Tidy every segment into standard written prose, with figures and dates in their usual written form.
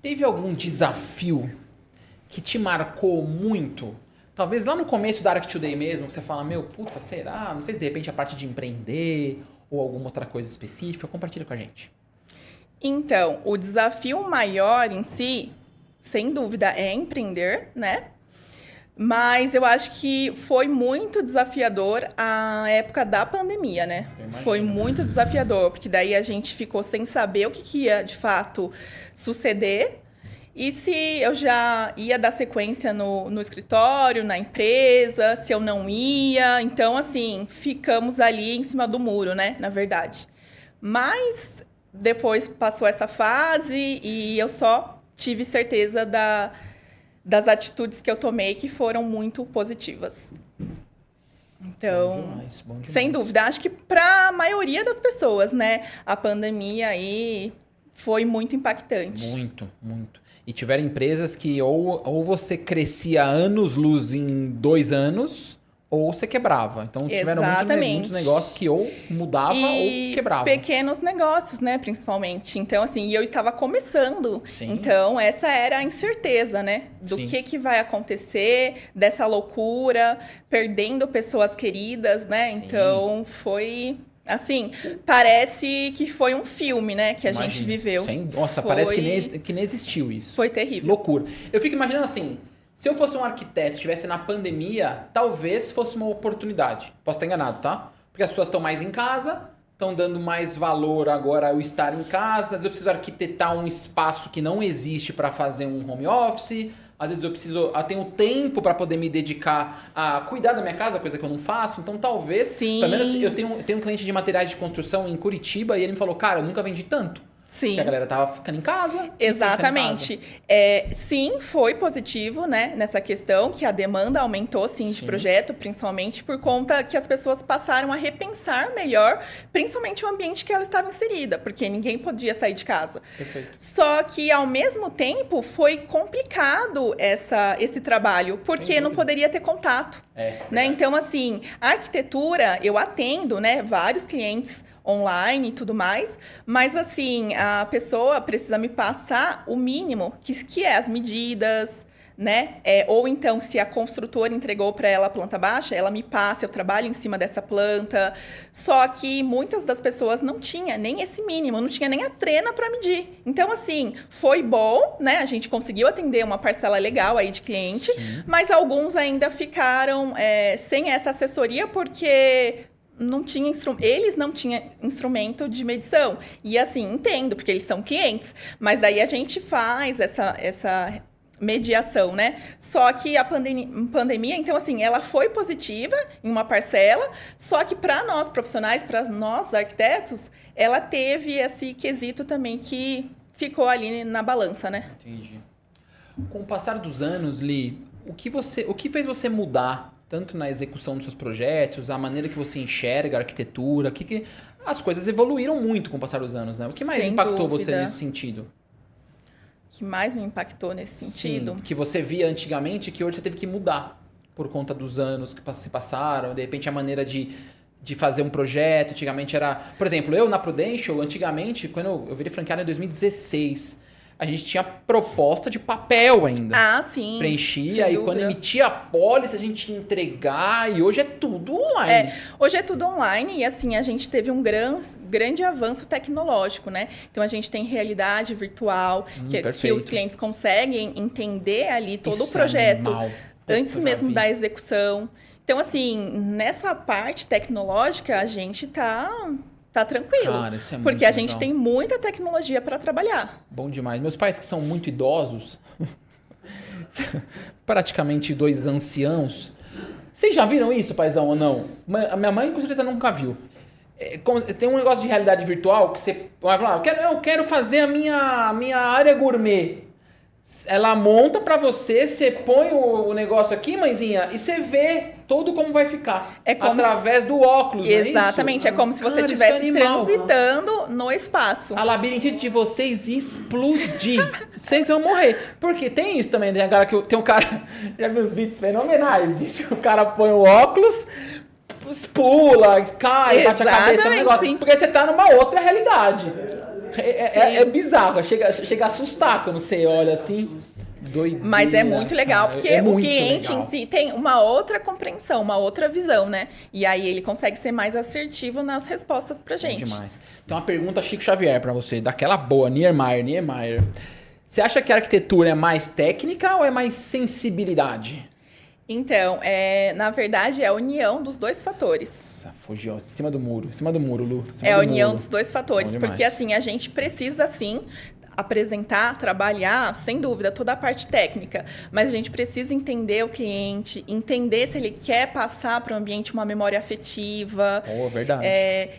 Teve algum desafio que te marcou muito? Talvez lá no começo da Arc Today mesmo, que você fala, meu, puta, será? Não sei se de repente a parte de empreender ou alguma outra coisa específica. Compartilha com a gente. Então, o desafio maior em si, sem dúvida, é empreender, né? Mas eu acho que foi muito desafiador a época da pandemia, né? Foi muito desafiador, porque daí a gente ficou sem saber o que ia, de fato, suceder. E se eu já ia dar sequência no escritório, na empresa, se eu não ia. Então, assim, ficamos ali em cima do muro, né? Na verdade. Mas depois passou essa fase e eu só tive certeza das atitudes que eu tomei que foram muito positivas. Então, bom demais. sem dúvida, acho que para a maioria das pessoas, né? A pandemia aí foi muito impactante. Muito, muito. E tiveram empresas que ou você crescia anos-luz em 2 anos, ou você quebrava. Então, tiveram muitos negócios que ou mudava ou quebrava. Pequenos negócios, né, principalmente. Então, assim, eu estava começando. Sim. Então, essa era a incerteza, né? Do que vai acontecer, dessa loucura, perdendo pessoas queridas, né? Sim. Então, foi... Assim, parece que foi um filme, né? Que a gente viveu. Nossa, parece que nem existiu isso. Foi terrível. Loucura. Eu fico imaginando assim, se eu fosse um arquiteto e estivesse na pandemia, talvez fosse uma oportunidade. Posso estar enganado, tá? Porque as pessoas estão mais em casa, estão dando mais valor agora ao estar em casa. Às vezes eu preciso arquitetar um espaço que não existe para fazer um home office. Às vezes eu tenho tempo para poder me dedicar a cuidar da minha casa, coisa que eu não faço. Então, talvez, Sim. pelo menos eu tenho um cliente de materiais de construção em Curitiba e ele me falou, cara, eu nunca vendi tanto. Sim. Porque a galera tava ficando em casa. Exatamente. Sim, foi positivo, né, nessa questão, que a demanda aumentou, sim, de projeto, principalmente por conta que as pessoas passaram a repensar melhor, principalmente o ambiente que ela estava inserida, porque ninguém podia sair de casa. Perfeito. Só que, ao mesmo tempo, foi complicado esse trabalho, porque não poderia ter contato. Né? Então, assim, a arquitetura, eu atendo, né, vários clientes online e tudo mais, mas assim, a pessoa precisa me passar o mínimo, que é as medidas, né? Ou então, se a construtora entregou para ela a planta baixa, ela me passa, eu trabalho em cima dessa planta. Só que muitas das pessoas não tinha nem esse mínimo, não tinha nem a trena para medir. Então, assim, foi bom, né? A gente conseguiu atender uma parcela legal aí de cliente, mas alguns ainda ficaram sem essa assessoria porque eles não tinham instrumento de medição. E assim, entendo, porque eles são clientes, mas daí a gente faz essa mediação, né? Só que a pandemia, então assim, ela foi positiva em uma parcela, só que para nós profissionais, para nós arquitetos, ela teve esse quesito também que ficou ali na balança, né? Entendi. Com o passar dos anos, Li, o que fez você mudar tanto na execução dos seus projetos, a maneira que você enxerga a arquitetura, as coisas evoluíram muito com o passar dos anos, né? O que mais impactou você nesse sentido? O que mais me impactou nesse sentido? Sim, que você via antigamente que hoje você teve que mudar por conta dos anos que se passaram, de repente a maneira de fazer um projeto, antigamente era... Por exemplo, eu na Prudential, antigamente, quando eu virei franqueado em 2016... A gente tinha proposta de papel ainda. Ah, sim. Preenchia e quando emitia a pólice a gente ia entregar e hoje é tudo online. Hoje é tudo online e assim, a gente teve um grande avanço tecnológico, né? Então a gente tem realidade virtual, que os clientes conseguem entender ali todo o projeto antes mesmo da execução. Então assim, nessa parte tecnológica a gente tá tranquilo, cara, isso é muito porque a gente legal. tem muita tecnologia para trabalhar. Bom demais. Meus pais que são muito idosos, praticamente 2 anciãos, vocês já viram isso, paizão, ou não? A minha mãe com certeza nunca viu. Tem um negócio de realidade virtual que você vai falar, eu quero fazer a minha área gourmet. Ela monta pra você põe o negócio aqui, mãezinha, e você vê tudo como vai ficar. Através do óculos, exatamente, não é isso? como se você estivesse transitando no espaço. A labirintite de vocês explodir. Vocês vão morrer. Porque tem isso também, né? Tem um cara, já vi uns vídeos fenomenais disso. O cara põe o óculos, pula, cai, bate a cabeça no negócio. Sim. Porque você tá numa outra realidade. É bizarro, chega a assustar quando você olha assim. Doideira. Mas é muito legal, porque o cliente legal. em si tem uma outra compreensão, uma outra visão, né? E aí ele consegue ser mais assertivo nas respostas pra gente. É demais. Então, uma pergunta Chico Xavier pra você, daquela boa, Niemeyer. Você acha que a arquitetura é mais técnica ou é mais sensibilidade? Então, na verdade, é a união dos dois fatores. Nossa, fugiu. Em cima do muro, Lu. É a união dos dois fatores, porque assim, a gente precisa sim apresentar, trabalhar, sem dúvida, toda a parte técnica, mas a gente precisa entender o cliente, entender se ele quer passar para o ambiente uma memória afetiva, verdade.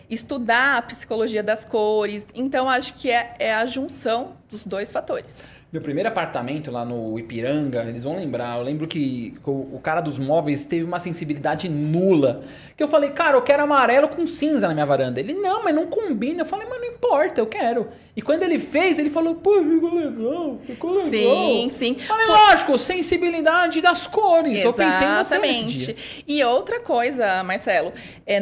Estudar a psicologia das cores. Então, acho que é a junção dos dois fatores. Meu primeiro apartamento lá no Ipiranga, eles vão lembrar, eu lembro que o cara dos móveis teve uma sensibilidade nula. Que eu falei, cara, eu quero amarelo com cinza na minha varanda. Ele, não, mas não combina. Eu falei, mas não importa, eu quero. E quando ele fez, ele falou, pô, ficou legal. Sim. Falei, lógico, sensibilidade das cores. Exatamente. Eu pensei em você nesse dia. E outra coisa, Marcelo,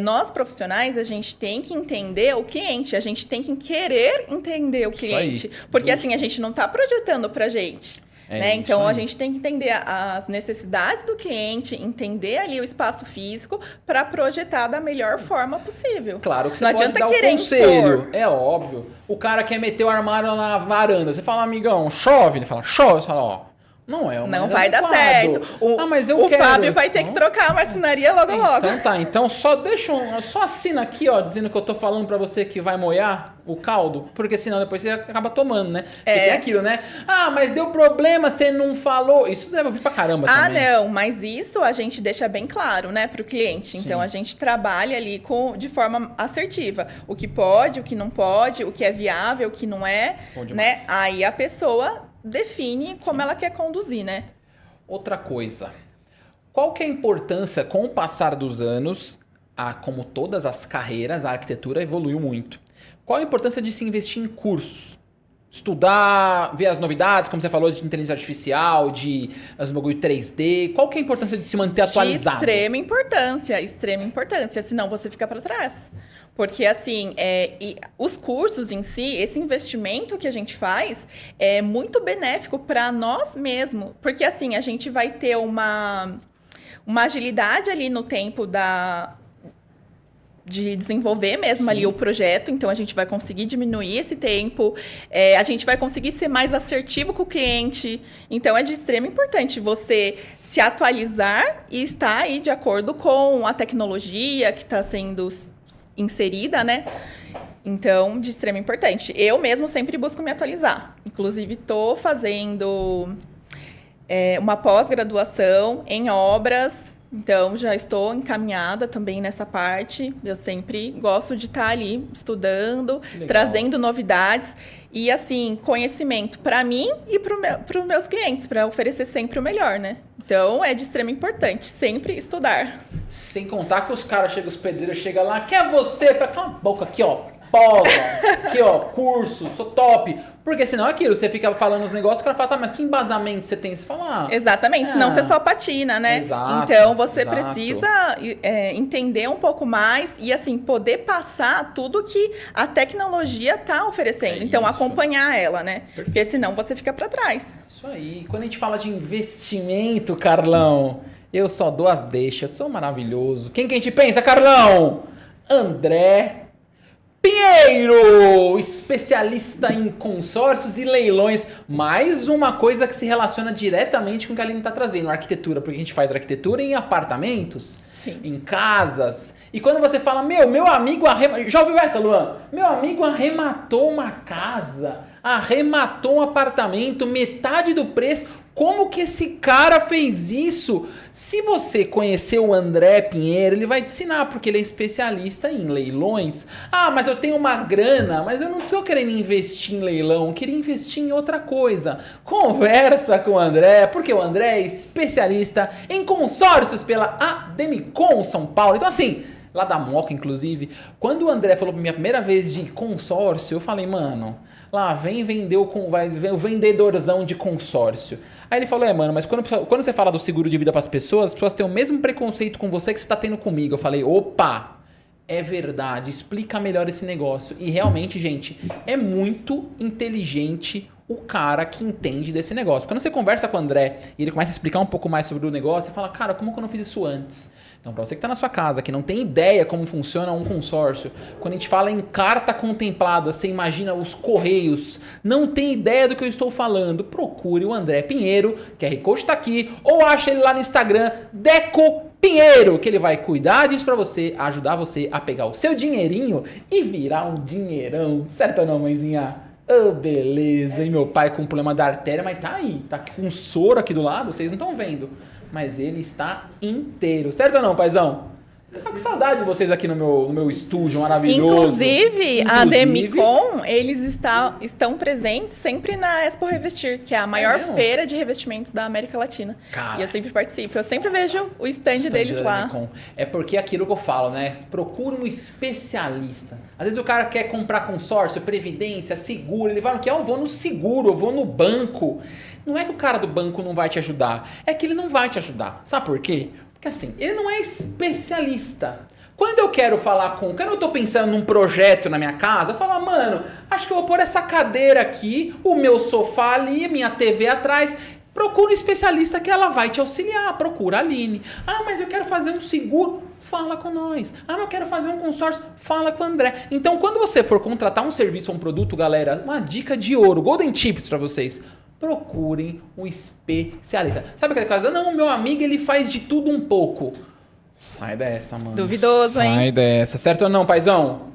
nós profissionais, a gente tem que entender o cliente, a gente tem que querer entender o cliente. Porque assim, a gente não está projetando pra gente. Né? Então, a gente tem que entender as necessidades do cliente, entender ali o espaço físico para projetar da melhor forma possível. Claro que você não pode adianta dar querer o conselho. impor. É óbvio. O cara quer meter o armário na varanda. Você fala, amigão, chove? Ele fala, chove. Você fala, ó, não é o Não vai dar certo. Mas eu o quero. Fábio vai ter que trocar a marcenaria logo. Então tá, então só assina aqui, ó, dizendo que eu tô falando pra você que vai molhar o caldo, porque senão depois você acaba tomando, né? Porque tem aquilo, né? Ah, mas deu problema, você não falou. Isso você vai ouvir pra caramba também. Não, mas isso a gente deixa bem claro, né, pro cliente. Então, a gente trabalha ali de forma assertiva. O que pode, o que não pode, o que é viável, o que não é, né? Aí a pessoa define como ela quer conduzir, né? Outra coisa. Qual que é a importância, com o passar dos anos, como todas as carreiras, a arquitetura evoluiu muito. Qual a importância de se investir em cursos? Estudar, ver as novidades, como você falou, de inteligência artificial, de as bagulho 3D. Qual que é a importância de se manter atualizado? Extrema importância, senão você fica para trás. Porque, assim, os cursos em si, esse investimento que a gente faz é muito benéfico para nós mesmos. Porque, assim, a gente vai ter uma agilidade ali no tempo de desenvolver mesmo ali o projeto. Então, a gente vai conseguir diminuir esse tempo. A gente vai conseguir ser mais assertivo com o cliente. Então, é de extrema importância você se atualizar e estar aí de acordo com a tecnologia que está sendo inserida, né? Então, de extrema importância. Eu mesmo sempre busco me atualizar. Inclusive, estou fazendo uma pós-graduação em obras. Então, já estou encaminhada também nessa parte. Eu sempre gosto de estar ali estudando, trazendo novidades e, assim, conhecimento para mim e para os meus clientes, para oferecer sempre o melhor, né? Então, é de extrema importância, sempre estudar. Sem contar que os caras chegam, os pedreiros chegam lá, quer você, pra cala a boca aqui, ó, pós, aqui, ó, curso, sou top. Porque senão é aquilo, você fica falando os negócios, o cara fala, tá, mas que embasamento você tem? Você fala, exatamente, senão você só patina, né? Exato, então, você precisa entender um pouco mais e, assim, poder passar tudo que a tecnologia tá oferecendo. Então, acompanhar ela, né? Perfeito. Porque senão você fica para trás. Isso aí. Quando a gente fala de investimento, Carlão, eu só dou as deixas, sou maravilhoso. Quem que a gente pensa, Carlão? André Pinheiro, especialista em consórcios e leilões. Mais uma coisa que se relaciona diretamente com o que a Aline está trazendo, a arquitetura, porque a gente faz arquitetura em apartamentos, em casas. E quando você fala, meu amigo arrematou... Já ouviu essa, Luan? Meu amigo arrematou uma casa, arrematou um apartamento, metade do preço. Como que esse cara fez isso? Se você conhecer o André Pinheiro, ele vai te ensinar, porque ele é especialista em leilões. Ah, mas eu tenho uma grana, mas eu não tô querendo investir em leilão, eu queria investir em outra coisa. Conversa com o André, porque o André é especialista em consórcios pela Ademicon São Paulo. Então assim, lá da Moca, inclusive, quando o André falou pra minha primeira vez de consórcio, eu falei, mano, lá vem o vendedorzão de consórcio. Aí ele falou, mano, mas quando você fala do seguro de vida para as pessoas têm o mesmo preconceito com você que você tá tendo comigo. Eu falei, opa, é verdade, explica melhor esse negócio. E realmente, gente, é muito inteligente o cara que entende desse negócio. Quando você conversa com o André e ele começa a explicar um pouco mais sobre o negócio, você fala, cara, como que eu não fiz isso antes? Então, para você que está na sua casa, que não tem ideia como funciona um consórcio, quando a gente fala em carta contemplada, você imagina os correios, não tem ideia do que eu estou falando, procure o André Pinheiro, QR Code está aqui, ou acha ele lá no Instagram, Deco Pinheiro, que ele vai cuidar disso para você, ajudar você a pegar o seu dinheirinho e virar um dinheirão. Certo ou não, mãezinha? Oh, beleza, hein? Meu pai com problema da artéria, mas tá aí, tá com um soro aqui do lado, vocês não estão vendo. Mas ele está inteiro. Certo ou não, paizão? Tá com saudade de vocês aqui no meu estúdio maravilhoso. Inclusive, a Demicon, eles estão presentes sempre na Expo Revestir, que é a maior feira de revestimentos da América Latina. Cara, e eu sempre participo, eu sempre vejo o stand deles lá. Demicon. É porque aquilo que eu falo, né? Procura um especialista. Às vezes o cara quer comprar consórcio, previdência, seguro, ele vai no que? Eu vou no seguro, eu vou no banco. Não é que o cara do banco não vai te ajudar, é que ele não vai te ajudar. Sabe por quê? Porque assim, ele não é especialista. Quando eu quero falar quando eu tô pensando num projeto na minha casa, eu falo, mano, acho que eu vou pôr essa cadeira aqui, o meu sofá ali, minha TV atrás. Procura um especialista que ela vai te auxiliar. Procura a Aline. Ah, mas eu quero fazer um seguro. Fala com nós. Ah, mas eu quero fazer um consórcio. Fala com o André. Então, quando você for contratar um serviço ou um produto, galera, uma dica de ouro, Golden Tips pra vocês. Procurem um especialista. Sabe aquela coisa? Não, meu amigo, ele faz de tudo um pouco. Sai dessa, mano. Duvidoso, hein? Sai dessa. Certo ou não, paizão?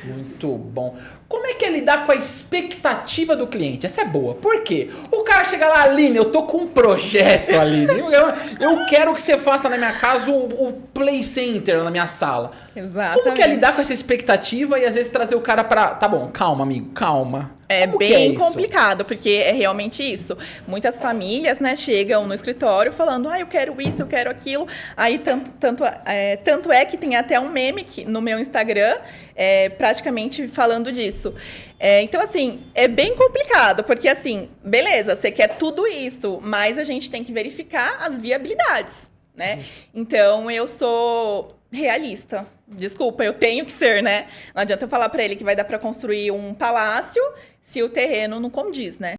Muito bom. Como é que é lidar com a expectativa do cliente? Essa é boa. Por quê? O cara chega lá, Aline, eu tô com um projeto, Aline. Eu quero que você faça na minha casa o Play Center na minha sala. Exatamente. Como que é lidar com essa expectativa e às vezes trazer o cara pra... Tá bom, calma, amigo, calma. É Como bem complicado, porque é realmente isso. Muitas famílias, né, chegam no escritório falando, eu quero isso, eu quero aquilo. Aí, tanto é que tem até um meme no meu Instagram, praticamente falando disso. Então, assim, é bem complicado, porque, assim, beleza, você quer tudo isso, mas a gente tem que verificar as viabilidades, né? Então, eu sou realista. Desculpa, eu tenho que ser, né? Não adianta eu falar para ele que vai dar para construir um palácio se o terreno não condiz, né?